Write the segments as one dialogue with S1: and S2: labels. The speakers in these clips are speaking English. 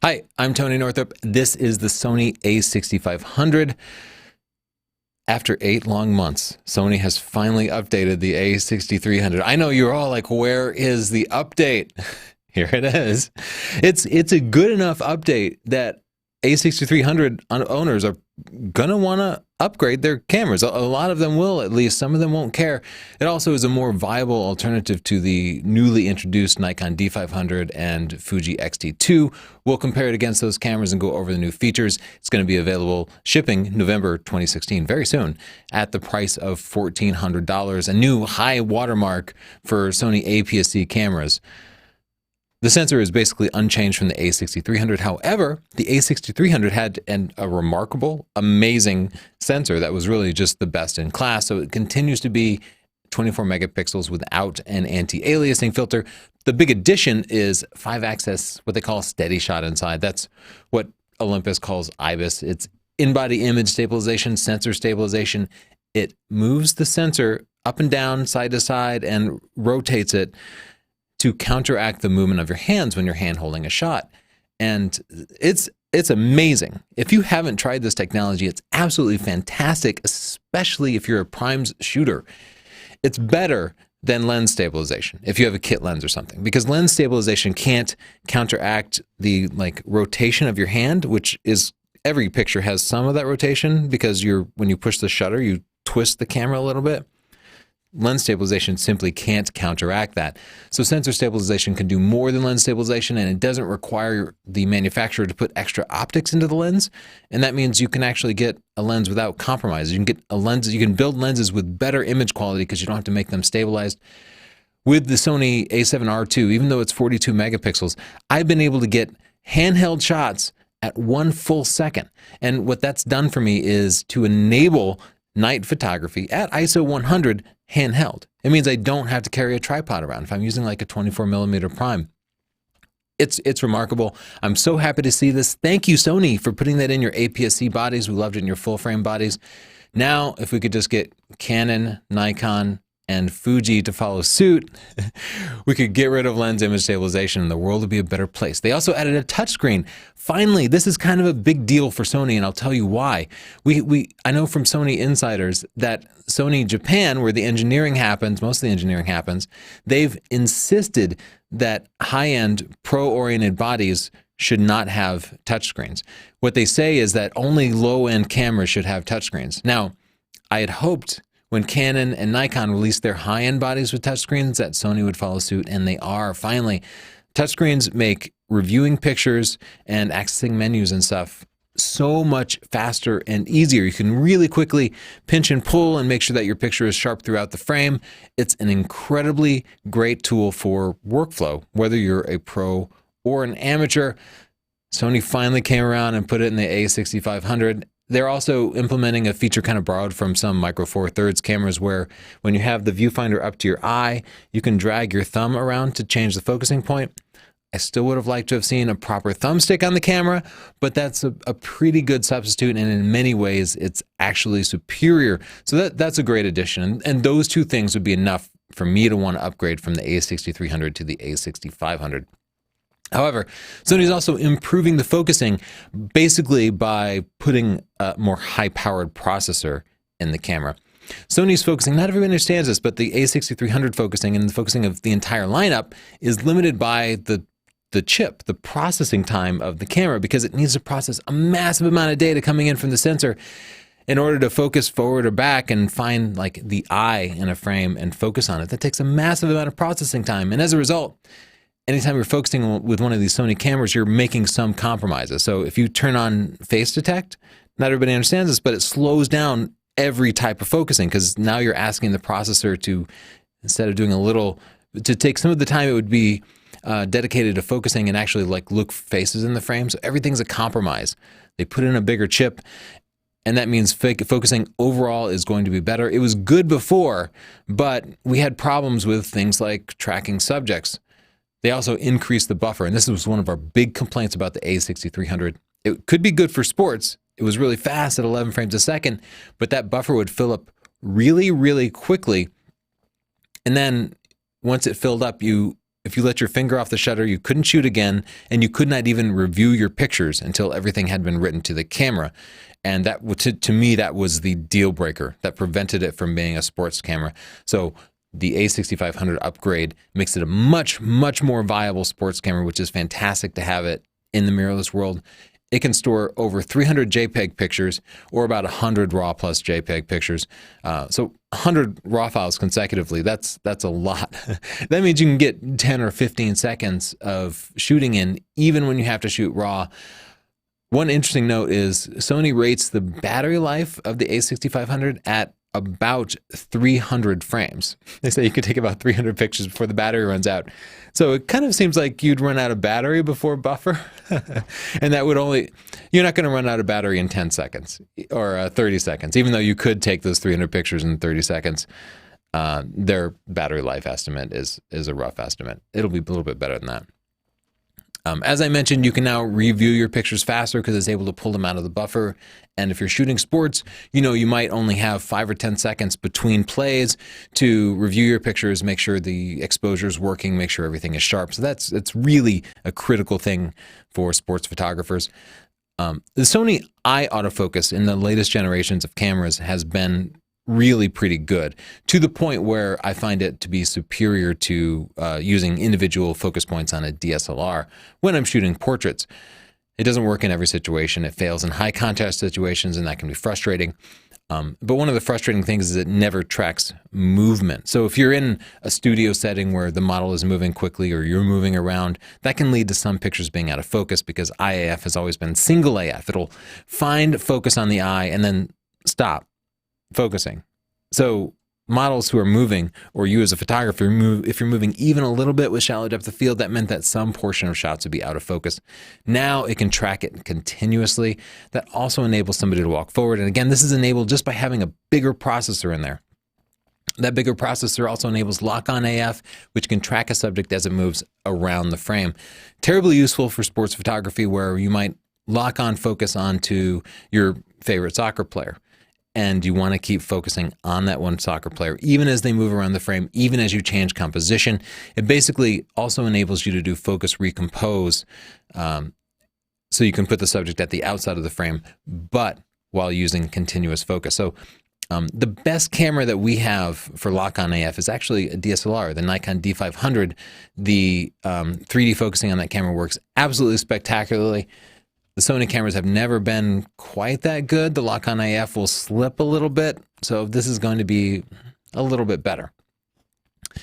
S1: Hi, I'm Tony Northrup. This is the Sony a6500. After 8 long months, Sony has finally updated the a6300. I know you're all like, where is the update? Here it is. It's a good enough update that a6300 owners are going to want to upgrade their cameras. A lot of them will, at least. Some of them won't care. It also is a more viable alternative to the newly introduced Nikon D500 and Fuji X-T2. We'll compare it against those cameras and go over the new features. It's going to be available shipping November 2016, very soon, at the price of $1,400, a new high watermark for Sony APS-C cameras. The sensor is basically unchanged from the a6300. However, the a6300 had a remarkable, amazing sensor that was really just the best in class. So it continues to be 24 megapixels without an anti-aliasing filter. The big addition is 5-axis, what they call steady shot inside. That's what Olympus calls IBIS. It's in-body image stabilization, sensor stabilization. It moves the sensor up and down, side to side, and rotates it to counteract the movement of your hands when you're hand holding a shot. And it's amazing. If you haven't tried this technology, it's absolutely fantastic, especially if you're a primes shooter. It's better than lens stabilization if you have a kit lens or something, because lens stabilization can't counteract the rotation of your hand, which is, every picture has some of that rotation because when you push the shutter, you twist the camera a little bit. Lens stabilization simply can't counteract that. So sensor stabilization can do more than lens stabilization, and it doesn't require the manufacturer to put extra optics into the lens. And that means you can actually get a lens without compromise. You can get a lens, you can build lenses with better image quality because you don't have to make them stabilized. With the Sony a7R II, even though it's 42 megapixels, I've been able to get handheld shots at 1 full second. And what that's done for me is to enable night photography at ISO 100 handheld. It means I don't have to carry a tripod around if I'm using like a 24 millimeter prime. It's remarkable. I'm so happy to see this. Thank you, Sony, for putting that in your APS-C bodies. We loved it in your full frame bodies. Now, if we could just get Canon, Nikon, and Fuji to follow suit, we could get rid of lens image stabilization and the world would be a better place. They also added a touchscreen. Finally, this is kind of a big deal for Sony, and I'll tell you why. I know from Sony insiders that Sony Japan, where the engineering happens, most of the engineering happens, they've insisted that high-end pro-oriented bodies should not have touchscreens. What they say is that only low-end cameras should have touchscreens. Now, I had hoped when Canon and Nikon released their high-end bodies with touchscreens that Sony would follow suit, and they are, finally. Touchscreens make reviewing pictures and accessing menus and stuff so much faster and easier. You can really quickly pinch and pull and make sure that your picture is sharp throughout the frame. It's an incredibly great tool for workflow, whether you're a pro or an amateur. Sony finally came around and put it in the a6500. They're also implementing a feature kind of borrowed from some Micro Four Thirds cameras where when you have the viewfinder up to your eye, you can drag your thumb around to change the focusing point. I still would have liked to have seen a proper thumbstick on the camera, but that's a pretty good substitute, and in many ways, it's actually superior. So that's a great addition, and those two things would be enough for me to want to upgrade from the a6300 to the a6500. However, Sony is also improving the focusing basically by putting a more high-powered processor in the camera. Sony's focusing, not everyone understands this, but the a6300 focusing and the focusing of the entire lineup is limited by the chip, the processing time of the camera, because it needs to process a massive amount of data coming in from the sensor in order to focus forward or back and find like the eye in a frame and focus on it. That takes a massive amount of processing time, and as a result, anytime you're focusing with one of these Sony cameras, you're making some compromises. So if you turn on face detect, not everybody understands this, but it slows down every type of focusing because now you're asking the processor to, instead of doing to take some of the time it would be dedicated to focusing and actually like look faces in the frame. So everything's a compromise. They put in a bigger chip, and that means focusing overall is going to be better. It was good before, but we had problems with things like tracking subjects. They also increased the buffer, and this was one of our big complaints about the a6300. It could be good for sports. It was really fast at 11 frames a second, but that buffer would fill up really, really quickly. And then once it filled up, you if you let your finger off the shutter, you couldn't shoot again, and you could not even review your pictures until everything had been written to the camera. And that, to me, that was the deal breaker that prevented it from being a sports camera. So the a6500 upgrade makes it a much, much more viable sports camera, which is fantastic to have it in the mirrorless world. It can store over 300 JPEG pictures, or about 100 RAW plus JPEG pictures. So 100 RAW files consecutively, that's a lot. That means you can get 10 or 15 seconds of shooting in, even when you have to shoot RAW. One interesting note is Sony rates the battery life of the a6500 at about 300 frames. They say you could take about 300 pictures before the battery runs out. So it kind of seems like you'd run out of battery before buffer. And that would you're not going to run out of battery in 10 seconds or 30 seconds, even though you could take those 300 pictures in 30 seconds. Their battery life estimate is a rough estimate. It'll be a little bit better than that. As I mentioned, you can now review your pictures faster because it's able to pull them out of the buffer. And if you're shooting sports, you might only have 5 or 10 seconds between plays to review your pictures, make sure the exposure is working, make sure everything is sharp. So it's really a critical thing for sports photographers. The Sony eye autofocus in the latest generations of cameras has been really pretty good, to the point where I find it to be superior to using individual focus points on a DSLR when I'm shooting portraits. It doesn't work in every situation. It fails in high contrast situations, and that can be frustrating. But one of the frustrating things is it never tracks movement. So if you're in a studio setting where the model is moving quickly or you're moving around, that can lead to some pictures being out of focus, because IAF has always been single AF. It'll find focus on the eye and then stop focusing. So models who are moving, or you as a photographer, if you're moving even a little bit with shallow depth of field, that meant that some portion of shots would be out of focus. Now it can track it continuously. That also enables somebody to walk forward. And again, this is enabled just by having a bigger processor in there. That bigger processor also enables lock-on AF, which can track a subject as it moves around the frame. Terribly useful for sports photography, where you might lock on focus onto your favorite soccer player, and you want to keep focusing on that one soccer player, even as they move around the frame, even as you change composition. It basically also enables you to do focus recompose, so you can put the subject at the outside of the frame, but while using continuous focus. So the best camera that we have for lock-on AF is actually a DSLR, the Nikon D500. The 3D focusing on that camera works absolutely spectacularly. The Sony cameras have never been quite that good. The lock-on AF will slip a little bit, so this is going to be a little bit better.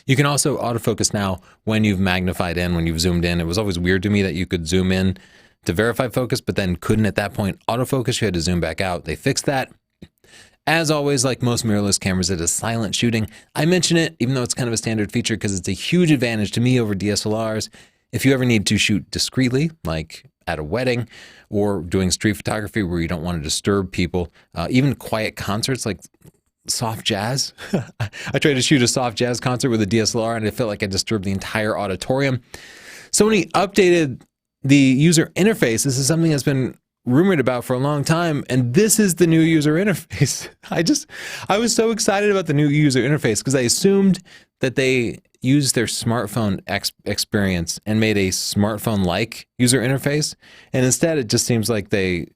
S1: You can also autofocus now when you've magnified in, when you've zoomed in. It was always weird to me that you could zoom in to verify focus, but then couldn't at that point autofocus. You had to zoom back out. They fixed that. As always, like most mirrorless cameras, it is silent shooting. I mention it, even though it's kind of a standard feature, because it's a huge advantage to me over DSLRs. If you ever need to shoot discreetly, like at a wedding or doing street photography where you don't want to disturb people, even quiet concerts like soft jazz. I tried to shoot a soft jazz concert with a DSLR and I felt like I disturbed the entire auditorium. Sony updated the user interface. This is something that's been rumored about for a long time, and this is the new user interface. I was so excited about the new user interface because I assumed that they used their smartphone experience and made a smartphone-like user interface, and instead it just seems like they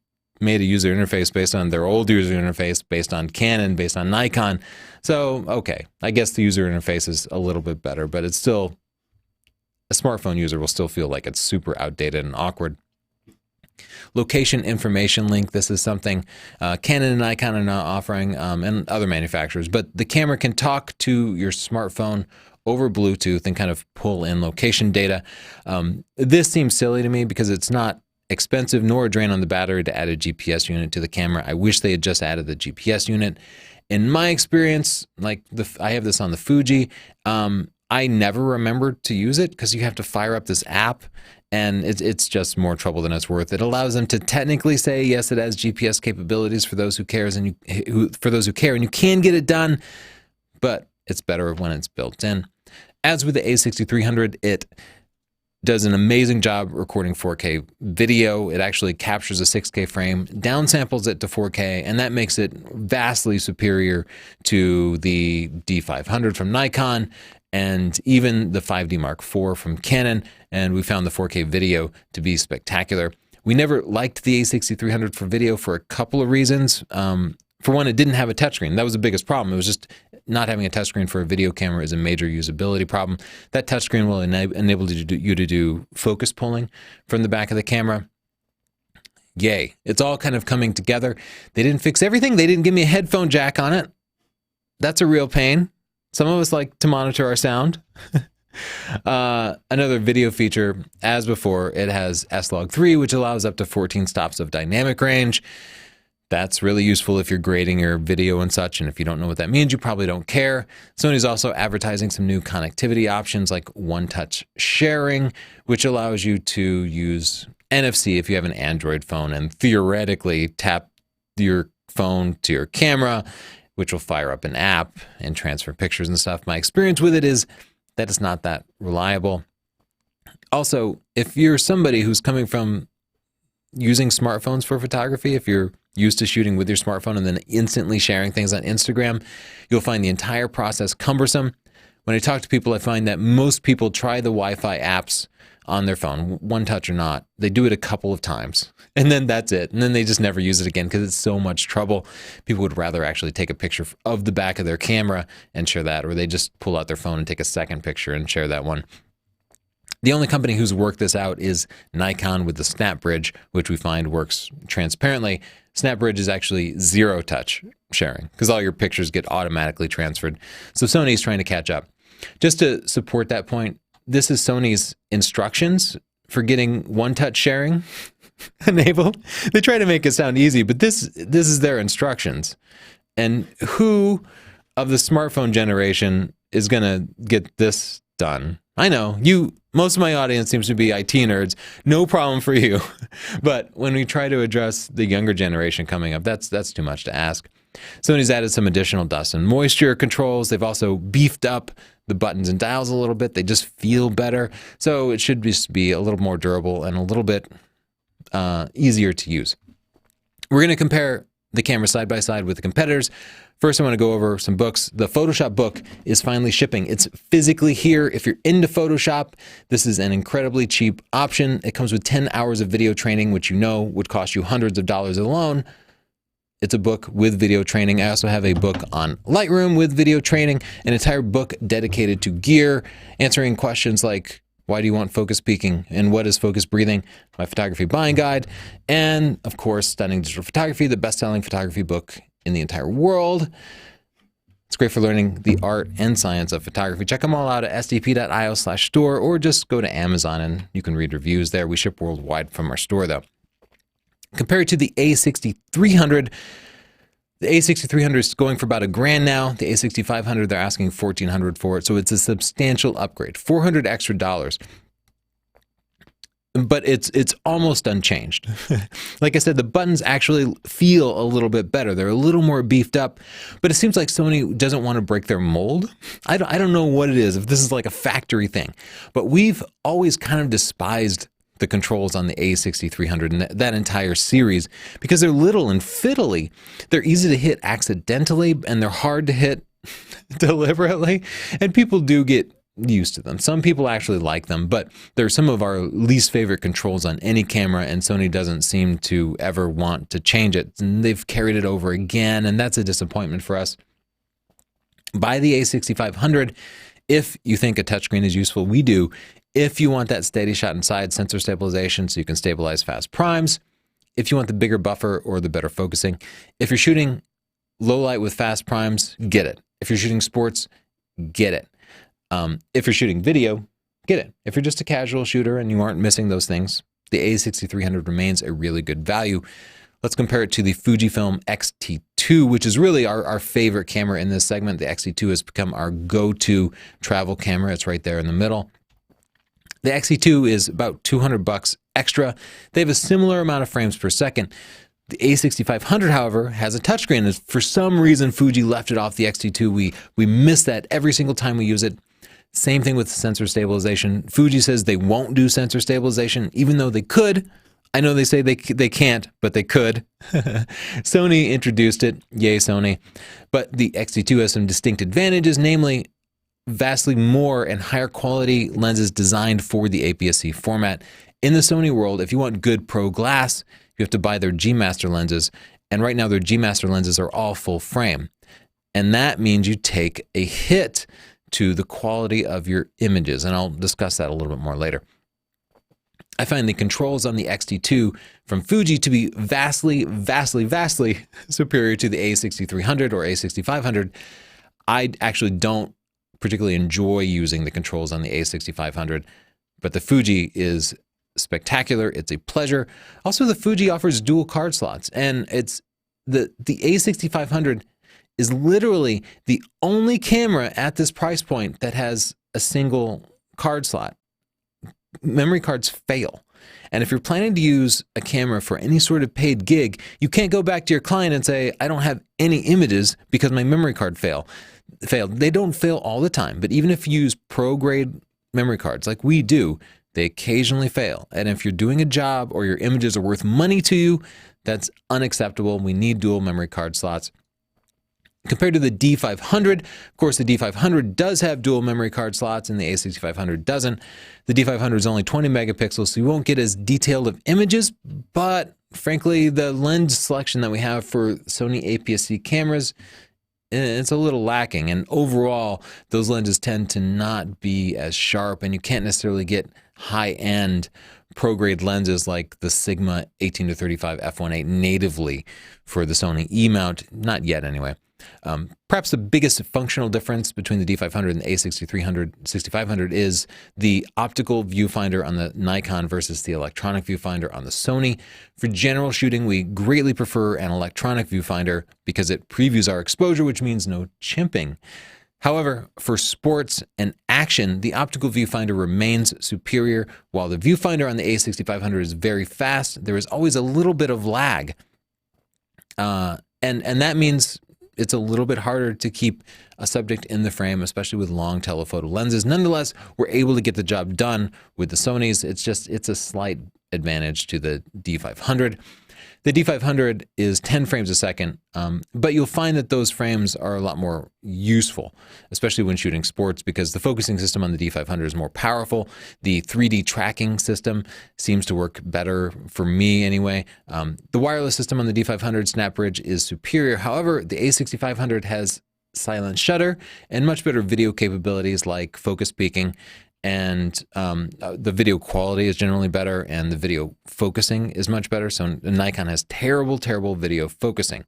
S1: made a user interface based on their old user interface, based on Canon, based on Nikon. So, okay, I guess the user interface is a little bit better, but it's still, a smartphone user will still feel like it's super outdated and awkward. Location information link. This is something Canon and Nikon are now offering, and other manufacturers. But the camera can talk to your smartphone over Bluetooth and kind of pull in location data. This seems silly to me because it's not expensive nor a drain on the battery to add a GPS unit to the camera. I wish they had just added the GPS unit. In my experience, like I have this on the Fuji, I never remembered to use it because you have to fire up this app, and it's just more trouble than it's worth. It allows them to technically say, yes, it has GPS capabilities for those who cares and for those who care, and you can get it done, but it's better when it's built in. As with the a6300, it does an amazing job recording 4K video. It actually captures a 6K frame, downsamples it to 4K, and that makes it vastly superior to the D500 from Nikon. and even the 5D Mark IV from Canon, and we found the 4K video to be spectacular. We never liked the a6300 for video for a couple of reasons. For one, it didn't have a touchscreen. That was the biggest problem. It was just not having a touchscreen for a video camera is a major usability problem. That touchscreen will enable you to do focus pulling from the back of the camera. Yay. It's all kind of coming together. They didn't fix everything. They didn't give me a headphone jack on it. That's a real pain. Some of us like to monitor our sound. Another video feature, as before, it has S-Log3, which allows up to 14 stops of dynamic range. That's really useful if you're grading your video and such, and if you don't know what that means, you probably don't care. Sony's also advertising some new connectivity options like one-touch sharing, which allows you to use NFC if you have an Android phone and theoretically tap your phone to your camera, which will fire up an app and transfer pictures and stuff. My experience with it is that it's not that reliable. Also, if you're somebody who's coming from using smartphones for photography, if you're used to shooting with your smartphone and then instantly sharing things on Instagram, you'll find the entire process cumbersome. When I talk to people, I find that most people try the Wi-Fi apps on their phone, one touch or not. They do it a couple of times and then that's it. And then they just never use it again because it's so much trouble. People would rather actually take a picture of the back of their camera and share that, or they just pull out their phone and take a second picture and share that one. The only company who's worked this out is Nikon with the SnapBridge, which we find works transparently. SnapBridge is actually zero touch sharing because all your pictures get automatically transferred. So Sony's trying to catch up. Just to support that point, this is Sony's instructions for getting one-touch sharing enabled. They try to make it sound easy, but this is their instructions. And who of the smartphone generation is going to get this done? I know, most of my audience seems to be IT nerds. No problem for you. But when we try to address the younger generation coming up, that's too much to ask. Sony's added some additional dust and moisture controls. They've also beefed up the buttons and dials a little bit. They just feel better. So it should just be a little more durable and a little bit easier to use. We're going to compare the cameras side by side with the competitors. First, I want to go over some books. The Photoshop book is finally shipping. It's physically here. If you're into Photoshop, this is an incredibly cheap option. It comes with 10 hours of video training, which you know would cost you hundreds of dollars alone. It's a book with video training. I also have a book on Lightroom with video training, an entire book dedicated to gear, answering questions like, why do you want focus peaking? And what is focus breathing? My photography buying guide. And of course, Stunning Digital Photography, the best-selling photography book in the entire world. It's great for learning the art and science of photography. Check them all out at sdp.io/store, or just go to Amazon and you can read reviews there. We ship worldwide from our store though. Compared to the a6300, the a6300 is going for about $1,000 now. The a6500, they're asking $1,400 for it. So it's a substantial upgrade, $400 extra. But it's almost unchanged. Like I said, the buttons actually feel a little bit better. They're a little more beefed up, but it seems like Sony doesn't want to break their mold. I don't know what it is, if this is like a factory thing, but we've always kind of despised the controls on the a6300 and that entire series because they're little and fiddly. They're easy to hit accidentally and they're hard to hit deliberately, and people do get used to them. Some people actually like them, but they're some of our least favorite controls on any camera, and Sony doesn't seem to ever want to change it. And they've carried it over again, and that's a disappointment for us. Buy the a6500 if you think a touchscreen is useful. We do. If you want that steady shot inside sensor stabilization so you can stabilize fast primes, if you want the bigger buffer or the better focusing, if you're shooting low light with fast primes, get it. If you're shooting sports, get it. If you're shooting video, get it. If you're just a casual shooter and you aren't missing those things, the a6300 remains a really good value. Let's compare it to the Fujifilm X-T2, which is really our favorite camera in this segment. The X-T2 has become our go-to travel camera. It's right there in the middle. The X-T2 is about $200 extra. They have a similar amount of frames per second. The a6500, however, has a touchscreen. And for some reason, Fuji left it off the X-T2. We miss that every single time we use it. Same thing with sensor stabilization. Fuji says they won't do sensor stabilization, even though they could. I know they say they can't, but they could. Sony introduced it. Yay, Sony. But the X-T2 has some distinct advantages, namely vastly more and higher quality lenses designed for the APS-C format. In the Sony world, if you want good pro glass, you have to buy their G Master lenses. And right now their G Master lenses are all full frame. And that means you take a hit to the quality of your images. And I'll discuss that a little bit more later. I find the controls on the X-T2 from Fuji to be vastly, vastly, vastly superior to the a6300 or a6500. I actually don't particularly enjoy using the controls on the a6500, but the Fuji is spectacular. It's a pleasure. Also, the Fuji offers dual card slots, and it's the a6500 is literally the only camera at this price point that has a single card slot. Memory cards fail. And if you're planning to use a camera for any sort of paid gig, you can't go back to your client and say, I don't have any images because my memory card failed. They don't fail all the time, but even if you use pro grade memory cards like we do, they occasionally fail. And if you're doing a job or your images are worth money to you, that's unacceptable. We need dual memory card slots. Compared to the D500, of course, the D500 does have dual memory card slots and the a6500 doesn't. The D500 is only 20 megapixels, so you won't get as detailed of images, but frankly, the lens selection that we have for Sony APS-C cameras, it's a little lacking. And overall, those lenses tend to not be as sharp, and you can't necessarily get high-end pro-grade lenses like the Sigma 18-35 f1.8 natively for the Sony E-mount, not yet anyway. Perhaps the biggest functional difference between the D500 and the a6500 is the optical viewfinder on the Nikon versus the electronic viewfinder on the Sony. For general shooting, we greatly prefer an electronic viewfinder because it previews our exposure, which means no chimping. However, for sports and action, the optical viewfinder remains superior. While the viewfinder on the a6500 is very fast, there is always a little bit of lag. And that means it's a little bit harder to keep a subject in the frame, especially with long telephoto lenses. Nonetheless, we're able to get the job done with the Sonys. It's a slight advantage to the D500. The D500 is 10 frames a second, but you'll find that those frames are a lot more useful, especially when shooting sports, because the focusing system on the D500 is more powerful. The 3D tracking system seems to work better for me anyway. The wireless system on the D500 SnapBridge is superior. However, the a6500 has silent shutter and much better video capabilities like focus peaking. And the video quality is generally better, and the video focusing is much better. So Nikon has terrible, terrible video focusing.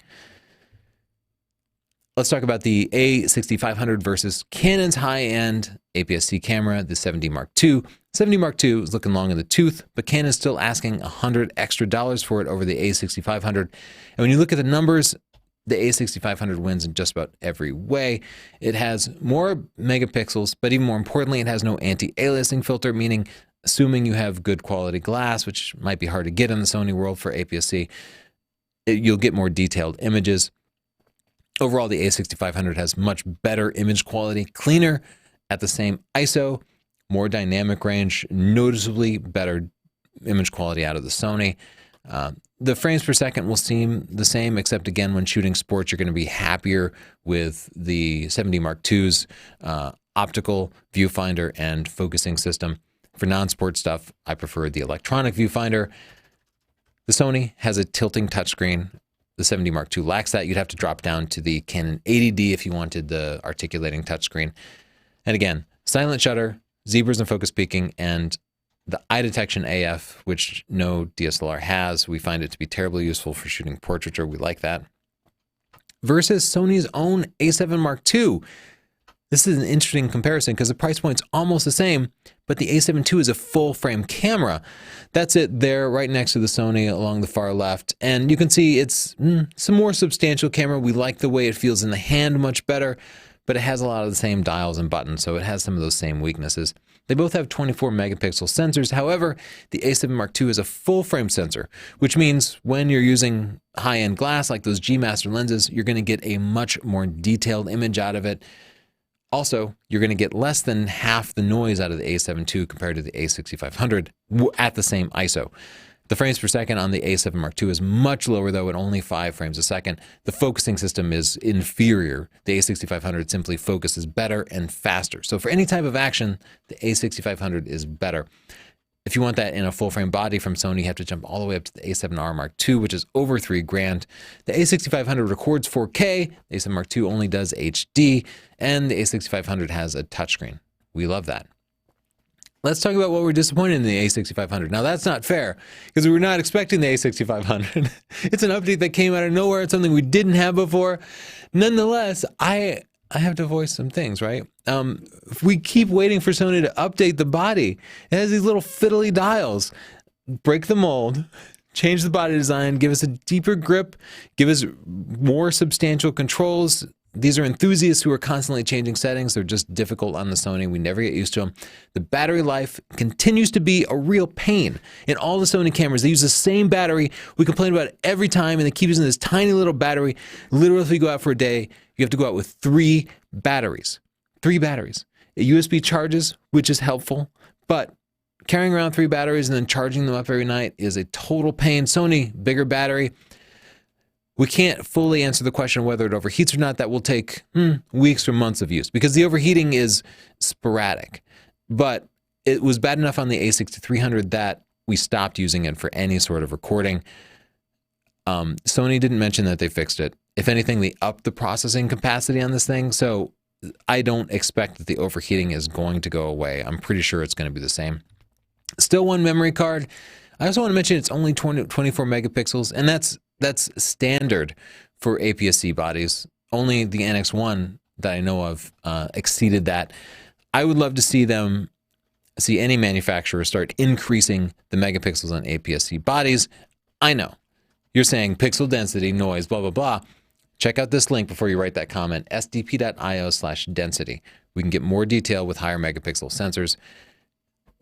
S1: Let's talk about the a6500 versus Canon's high-end APS-C camera, the 7D Mark II. 7D Mark II is looking long in the tooth, but Canon's still asking $100 extra for it over the a6500. And when you look at the numbers, the a6500 wins in just about every way. It has more megapixels, but even more importantly, it has no anti-aliasing filter, meaning assuming you have good quality glass, which might be hard to get in the Sony world for APS-C, you'll get more detailed images. Overall, the a6500 has much better image quality, cleaner at the same ISO, more dynamic range, noticeably better image quality out of the Sony. The frames per second will seem the same, except again, when shooting sports, you're going to be happier with the 7D Mark II's optical viewfinder and focusing system. For non-sport stuff, I prefer the electronic viewfinder. The Sony has a tilting touchscreen. The 7D Mark II lacks that. You'd have to drop down to the Canon 80D if you wanted the articulating touchscreen. And again, silent shutter, zebras and focus peaking, and the eye detection AF, which no DSLR has. We find it to be terribly useful for shooting portraiture. We like that. Versus Sony's own A7 Mark II. This is an interesting comparison because the price point's almost the same, but the A7 II is a full frame camera. That's it there right next to the Sony along the far left. And you can see it's some more substantial camera. We like the way it feels in the hand much better, but it has a lot of the same dials and buttons, so it has some of those same weaknesses. They both have 24 megapixel sensors. However, the A7 Mark II is a full frame sensor, which means when you're using high-end glass like those G Master lenses, you're going to get a much more detailed image out of it. Also, you're going to get less than half the noise out of the A7 II compared to the a6500 at the same ISO. The frames per second on the A7 Mark II is much lower, though, at only 5 frames a second. The focusing system is inferior. The A6500 simply focuses better and faster. So for any type of action, the A6500 is better. If you want that in a full-frame body from Sony, you have to jump all the way up to the A7R Mark II, which is over $3,000. The A6500 records 4K, the A7 Mark II only does HD, and the A6500 has a touchscreen. We love that. Let's talk about what we're disappointed in the A6500. Now, that's not fair, because we were not expecting the A6500. It's an update that came out of nowhere. It's something we didn't have before. Nonetheless, I have to voice some things, right? We keep waiting for Sony to update the body. It has these little fiddly dials. Break the mold, change the body design, give us a deeper grip, give us more substantial controls. These are enthusiasts who are constantly changing settings. They're just difficult on the Sony. We never get used to them. The battery life continues to be a real pain. In all the Sony cameras, they use the same battery. We complain about it every time, and they keep using this tiny little battery. Literally, if we go out for a day, you have to go out with 3 batteries. 3 batteries. USB charges, which is helpful, but carrying around 3 batteries and then charging them up every night is a total pain. Sony, bigger battery. We can't fully answer the question whether it overheats or not. That will take weeks or months of use, because the overheating is sporadic. But it was bad enough on the a6300 that we stopped using it for any sort of recording. Sony didn't mention that they fixed it. If anything, they upped the processing capacity on this thing. So I don't expect that the overheating is going to go away. I'm pretty sure it's going to be the same. Still one memory card. I also want to mention it's only 24 megapixels, and that's standard for APS-C bodies. Only the NX1 that I know of exceeded that. I would love to see any manufacturer start increasing the megapixels on APS-C bodies. I know you're saying pixel density, noise, blah, blah, blah. Check out this link before you write that comment, sdp.io/density. We can get more detail with higher megapixel sensors.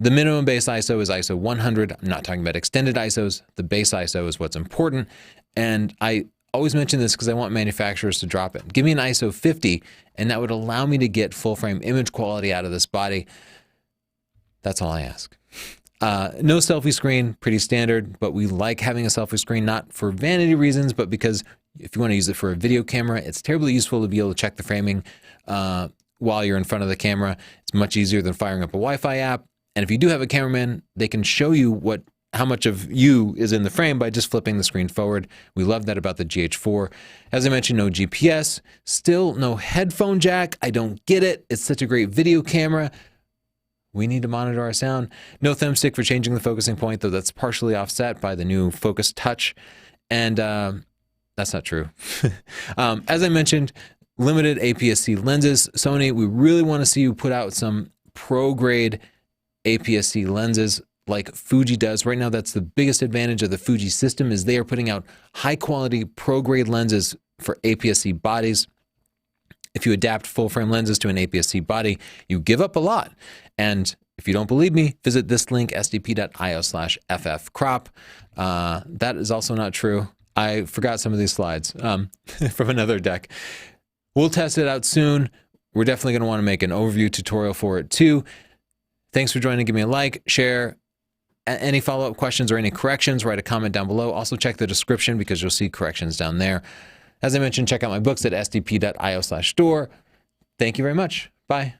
S1: The minimum base ISO is ISO 100. I'm not talking about extended ISOs. The base ISO is what's important. And I always mention this because I want manufacturers to drop it. Give me an ISO 50, and that would allow me to get full frame image quality out of this body. That's all I ask. No selfie screen, pretty standard, but we like having a selfie screen, not for vanity reasons, but because if you want to use it for a video camera, it's terribly useful to be able to check the framing while you're in front of the camera. It's much easier than firing up a Wi-Fi app. And if you do have a cameraman, they can show you how much of you is in the frame by just flipping the screen forward. We love that about the GH4. As I mentioned, no GPS, still no headphone jack. I don't get it. It's such a great video camera. We need to monitor our sound. No thumbstick for changing the focusing point, though that's partially offset by the new Focus Touch. And that's not true. As I mentioned, limited APS-C lenses. Sony, we really want to see you put out some pro-grade APS-C lenses like Fuji does. Right now, that's the biggest advantage of the Fuji system, is they are putting out high-quality pro-grade lenses for APS-C bodies. If you adapt full-frame lenses to an APS-C body, you give up a lot. And if you don't believe me, visit this link, sdp.io/ffcrop. That is also not true. I forgot some of these slides from another deck. We'll test it out soon. We're definitely going to want to make an overview tutorial for it too. Thanks for joining. Give me a like, share. Any follow-up questions or any corrections, write a comment down below. Also check the description because you'll see corrections down there. As I mentioned, check out my books at sdp.io/store. Thank you very much. Bye.